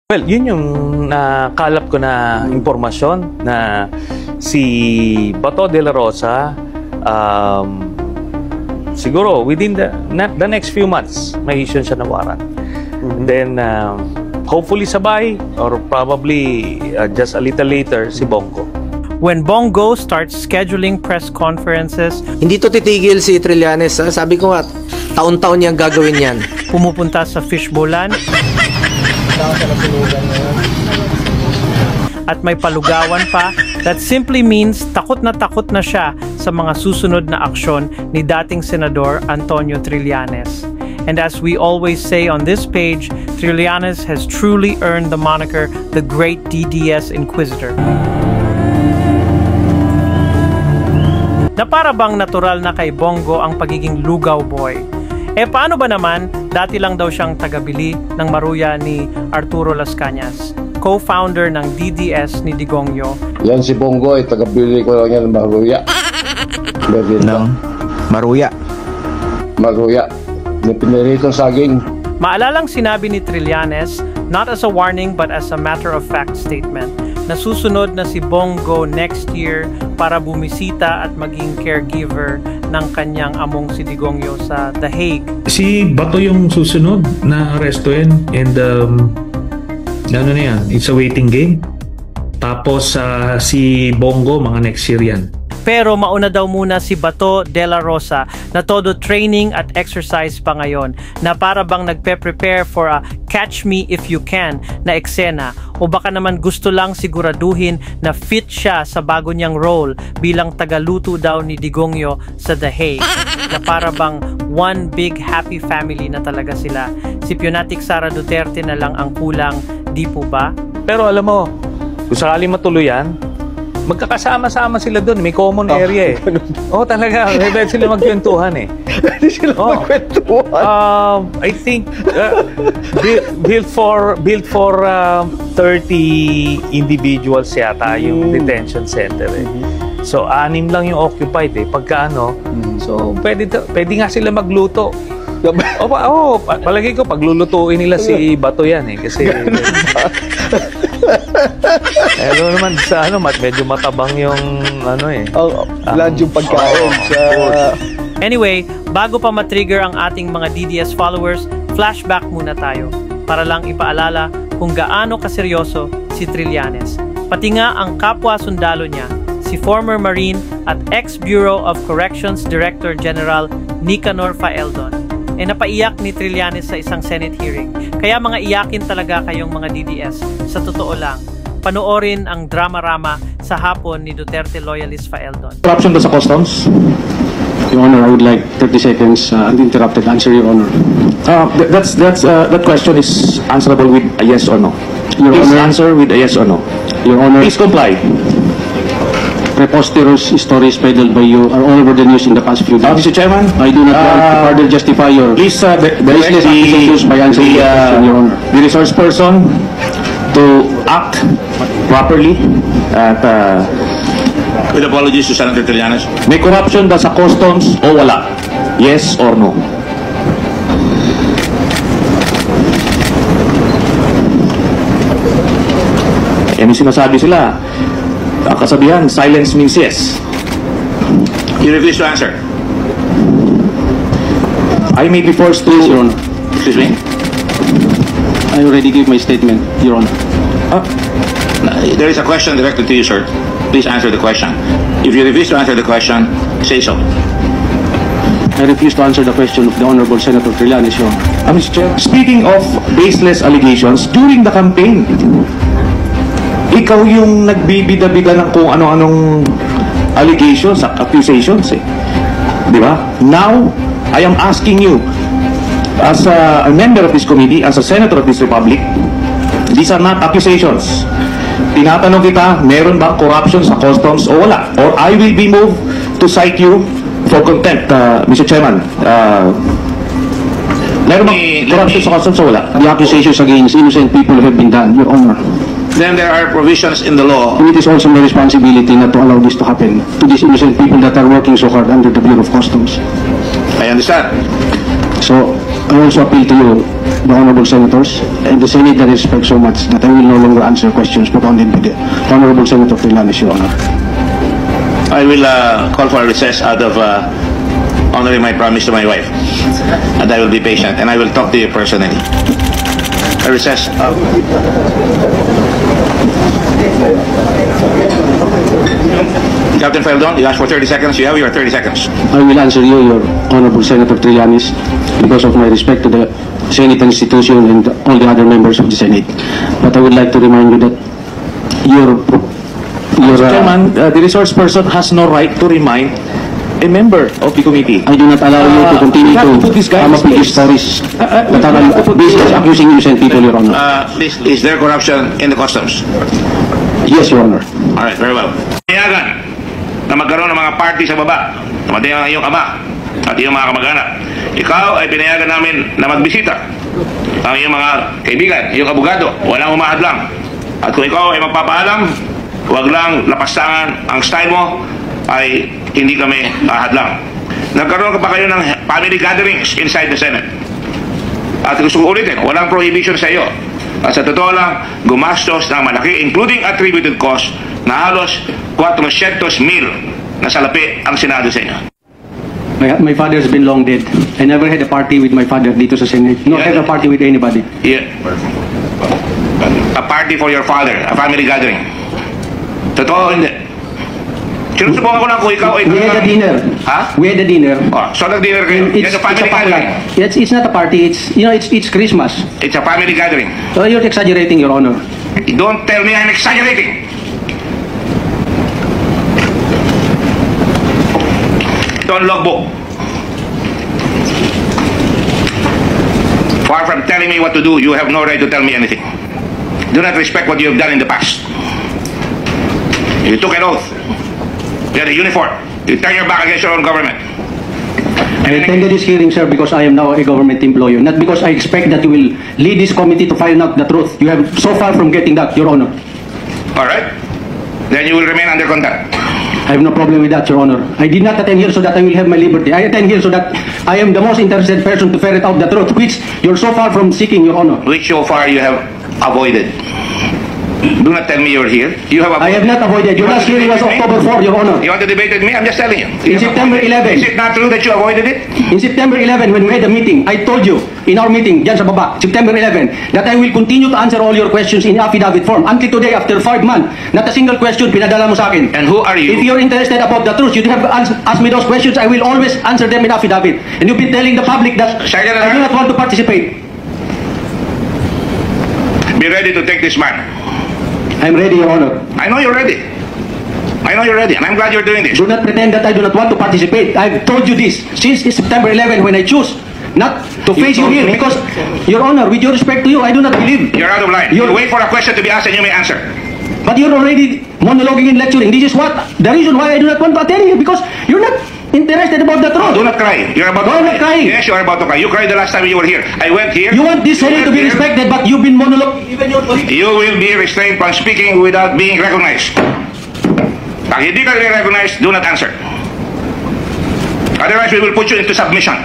Well, yun yung nakalap ko na impormasyon na si Bato de la Rosa, siguro within the next few months, may issue siya na warrant. Then, hopefully sabay or probably just a little later, si Bongo. When Bongo starts scheduling press conferences, hindi to titigil si Trillanes. Sabi ko nga, taon-taon niyang gagawin yan. Pumupunta sa fishbowlan, at may palugawan pa, that simply means takot na siya sa mga susunod na aksyon ni dating Senador Antonio Trillanes. And as we always say on this page, Trillanes has truly earned the moniker the Great DDS Inquisitor. Na para bang natural na kay Bongo ang pagiging lugaw boy. Paano ba naman, dati lang daw siyang tagabili ng maruya ni Arturo Las Cañas, co-founder ng DDS ni Digongyo. Yan si Bongo ay tagabili ko lang yan ng maruya. Ng maruya? Maruya. May piniritong saging. Maalalang sinabi ni Trillanes, not as a warning but as a matter of fact statement, na susunod na si Bongo next year para bumisita at maging caregiver ng kanyang among si Digongyo sa The Hague. Si Bato yung susunod na arestuin and ano na yan, it's a waiting game. Tapos si Bongo mga next year yan. Pero mauna daw muna si Bato de la Rosa na todo training at exercise pa ngayon, na para bang nagpe-prepare for a catch me if you can na eksena, o baka naman gusto lang siguraduhin na fit siya sa bago niyang role bilang tagaluto daw ni Digongyo sa The Hague, na para bang one big happy family na talaga sila. Si Pionatic Sara Duterte na lang ang kulang, di po ba? Pero alam mo, kung sakali matuloy yan, magkakasama-sama sila doon. May common area eh. Talaga. May pwede sila magkwentuhan eh. Pwede sila magkwentuhan. I think built for 30 individuals yata yung detention center eh. So, 6 lang yung occupied eh. Pagka so pwede nga sila magluto. Palagi ko paglulutuin nila si Bato yan eh. Kasi naman sa medyo matabang yung Land yung pagkain sa... Anyway, bago pa matrigger ang ating mga DDS followers, flashback muna tayo para lang ipaalala kung gaano kaseryoso si Trillanes. Pati nga ang kapwa sundalo niya, si former Marine at ex-Bureau of Corrections Director General Nicanor Faeldon, napaiyak ni Trillanes sa isang Senate hearing. Kaya mga iyakin talaga kayong mga DDS. Sa totoo lang, panoorin ang drama-rama sa hapon ni Duterte loyalist Faeldon. Corruption sa customs? Your Honor, I would like 30 seconds uninterrupted answer, Your Honor. That question is answerable with a yes or no. Your Honor, answer with a yes or no. Your Honor, please comply. Preposterous stories peddled by you are all over the news in the past few days. Mr. Chairman, I do not want to further justify your please baseless accusations by answering the question, Your Honor. The resource person to act properly at with apologies to Senator Trillanes. may corruption ba sa customs o wala? Yes or no? May sinasabi sila. Kasabihan, silence means yes. You refuse to answer. I may be forced to... Please, Your Honor. Excuse me. I already gave my statement, Your Honor. There is a question directed to you, sir. Please answer the question. If you refuse to answer the question, say so. I refuse to answer the question of the Honorable Senator Trillanes, Your Honor. Mr. Chair, speaking of baseless allegations, during the campaign, ikaw yung nagbibida-bida ng kung ano-anong allegations, accusations eh. Di ba? Now, I am asking you, as a member of this committee, as a senator of this republic, these are not accusations. Tinatanong kita, meron bang corruption sa customs o wala? Or I will be moved to cite you for contempt, Mr. Chairman. Meron bang corruption sa customs o wala? The accusations against innocent people have been done, Your Honor. Then there are provisions in the law. It is also my responsibility not to allow this to happen to these innocent people that are working so hard under the Bureau of Customs. I understand. So, I also appeal to you, the honorable senators, and the Senate that I respect so much that I will no longer answer questions propounded by the honorable Senator Trillanes, Your Honor. I will call for a recess out of honoring my promise to my wife. And I will be patient, and I will talk to you personally. A recess. Captain Feldon, you asked for 30 seconds. You have your 30 seconds. I will answer you, Your Honorable Senator Trillanes, because of my respect to the Senate institution and all the other members of the Senate. But I would like to remind you that your Chairman, the resource person has no right to remind a member of the committee. I do not allow you to continue to come up with these stories that are basically accusing innocent people, Your Honor. Is there corruption in the customs? Yes, Your Honor. All right, very well. Pinayagan na magkaroon ng mga party sa baba. Namatay ang iyong ama at iyong mga kamag-anak. Ikaw ay pinayagan namin na magbisita. Ang iyong mga kaibigan, iyong abogado, walang umahadlang. At kung ikaw ay magpapaalam, huwag lang lapastangan ang style mo, ay hindi kami ahadlang. Nagkaroon ka pa kayo ng family gatherings inside the Senate. At gusto ko ulitin, walang prohibition sa iyo. At sa totoo lang, gumastos ng malaki, including attributed cost, na halos 400,000 na salapi ang Senado sa inyo. My father has been long dead. I never had a party with my father dito sa Senate. No, had a party with anybody. Yeah. A party for your father, a family gathering. Totoo, hindi. Sinusubukan ko lang kung ikaw ay... We had a dinner. Ha? We had a dinner. Oh, so nag-dinner kayo. It's a family gathering. It's not a party. It's Christmas. It's a family gathering. So you're exaggerating, Your Honor. Don't tell me I'm exaggerating. Don't logbook. Far from telling me what to do, you have no right to tell me anything. Do not respect what you have done in the past. You took an oath. You had a uniform. You turn your back against your own government. I attended this hearing, sir, because I am now a government employee, not because I expect that you will lead this committee to find out the truth. You have so far from getting that, Your Honor. All right. Then you will remain under contempt. I have no problem with that, Your Honor. I did not attend here so that I will have my liberty. I attend here so that I am the most interested person to ferret out the truth, which you're so far from seeking, Your Honor. Which so far you have avoided. Do not tell me you're here. You have avoided. I have not avoided. Your last hearing was October 4, Your Honor. You want to debate with me? I'm just telling you. In September 11. Is it not true that you avoided it? In September 11, when we had a meeting, I told you, in our meeting, dyan sa baba, September 11, that I will continue to answer all your questions in affidavit form. Until today, after 5 months, not a single question pinadala mo sa akin. And who are you? If you're interested about the truth, you have asked me those questions, I will always answer them in affidavit. And you've been telling the public that I do not want to participate. Be ready to take this man. I'm ready, Your Honor. I know you're ready. I know you're ready, and I'm glad you're doing this. Do not pretend that I do not want to participate. I've told you this since September 11 when I choose not to face you here because, Your Honor, with your respect to you, I do not believe. You're out of line. You wait for a question to be asked and you may answer. But you're already monologuing and lecturing. This is what the reason why I do not want to attend here because you're not interested about the truth. Do not cry. You're about to I'm cry. not crying. Yes, you are about to cry. You cried the last time you were here. I went here. You want this Senate to be respected, but you've been monologuing even your colleagues. You will be restrained from speaking without being recognized. Pag hindi ka recognized, do not answer. Otherwise, we will put you into submission.